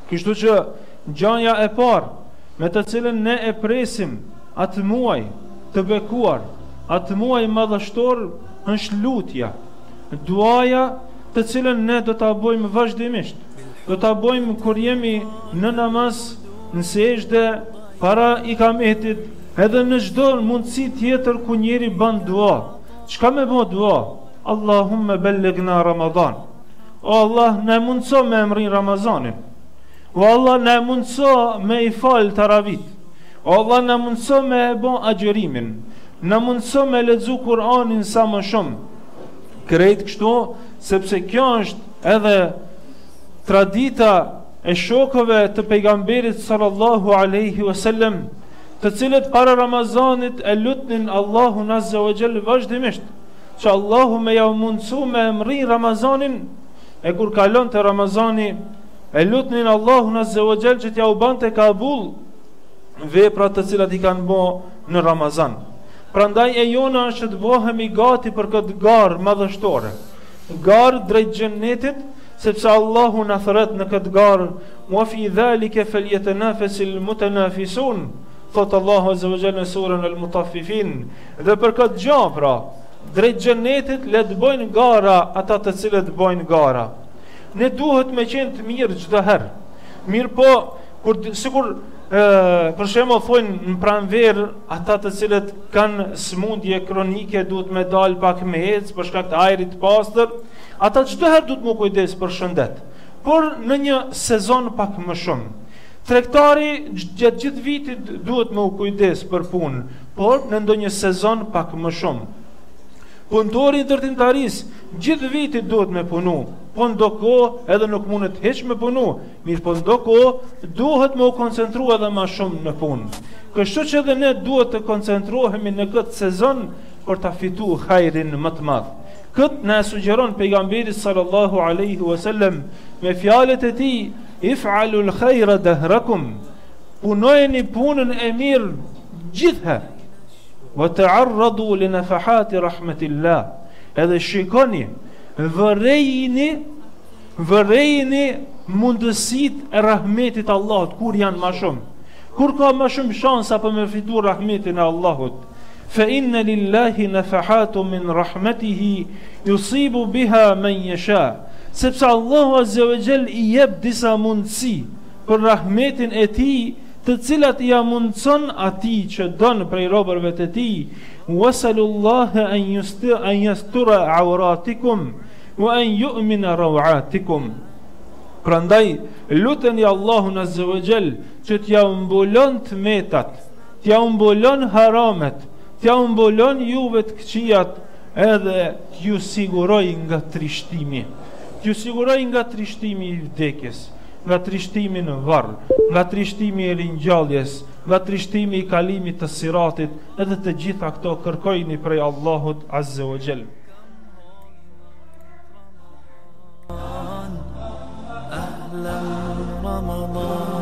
Kështu që gjanja e parë me të cilën ne e presim atë muaj të bekuar, atë muaj madhështor, është lutja, duaja të cilën ne do ta bëjmë vazhdimisht. Do ta bëjmë kur jemi në namaz, në sejdë, para ikametit, edhe në çdo mundësi tjetër ku njeri bën dua. Çka me bë dua? Allahumma ballighna Ramadan. O Allah, na mundso me emrin Ramazanin. O Allah, na mundso me i fal taravit. O Allah, na mundso me e bë agjërimin. Na mundso me lexu Kur'anin sa më shumë. Krejt kështu, sepse kjo është edhe tradita e shokëve të pejgamberit sallallahu alaihi wasallam, të cilët para Ramazanit e lutnin Allahun azza wa jall vazhdimisht, që Allahu me ja mundsu me emri Ramazanin, e kur kalon të Ramazani e lutnin Allahun azza wa jall që t'ja u bante kabul veprat të cilat i kanë bë në Ramazan. Prandaj e jona është të bëhemi gati për këtë garë madhështore, garë drejt xhennetit, sepse Allahu na thret në këtë garë: "Wa fi dhalika falyatanafasil mutanafisun", thot Allahu azza wa jalla në surën Al-Mutaffifin. Dhe për këtë gjë, pra, drejt xhennetit le të bëjnë gara ata të cilët bëjnë gara. Ne duhet me qenë të mirë çdo herë. Mirë po, sikur për shembull thonë në pranverë ata të cilët kanë smundje kronike duhet me dal pak me ecë për shkak të ajrit të pastër, ata çdo herë duhet më kujdes për shëndet, por në një sezon pak më shumë. Tregtari gjatë gjithë vitit duhet më kujdes për punë, por në ndonjë sezon pak më shumë. Punëtori i ndërtimtarisë gjithë vitit duhet me punu, po ndonjëherë edhe nuk mundet hiç me punu, mirë po ndonjëherë duhet me u koncentru edhe më shumë në punë. Kështu që edhe ne duhet të koncentrohemi në këtë sezon për ta fituar hajrin më të madh. Këtë na sugjeron pejgamberi sallallahu alaihi wasallam me fjalët e tij: "If'alul khayra dahrakum", punojeni punën e mirë gjithherë. "Wa ta'arradu li nafahati rahmatillah", edhe shikoni, vërejni mundësitë e rahmetit Allahut, kur janë më shumë, kur ka më shumë shansa për me fitu rahmetin e Allahut. "Fa inna lillahi nafahatun min rahmatihi yusibu biha man yasha", sepse Allahu azza wa jall i jep disa mundësi për rahmetin e tij, të cilat ja mundson atij që don prej robërve të tij. "Wasalullaha an yastura awratikum wa an yu'mina rawatikum", prandaj luteni Allahun azza wa jall që t'ja mbulon tmetat, t'ja mbulon haramet, t'ja mbulon juve të këqijat, edhe t'ju siguroj nga trishtimi, t'ju siguroj nga trishtimi i vdekjes, nga trishtimi në varr, nga trishtimi i ringjalljes, nga trishtimi i kalimit të siratit, edhe të gjitha këto kërkojni prej Allahut azza wa jall. أهلا رمضان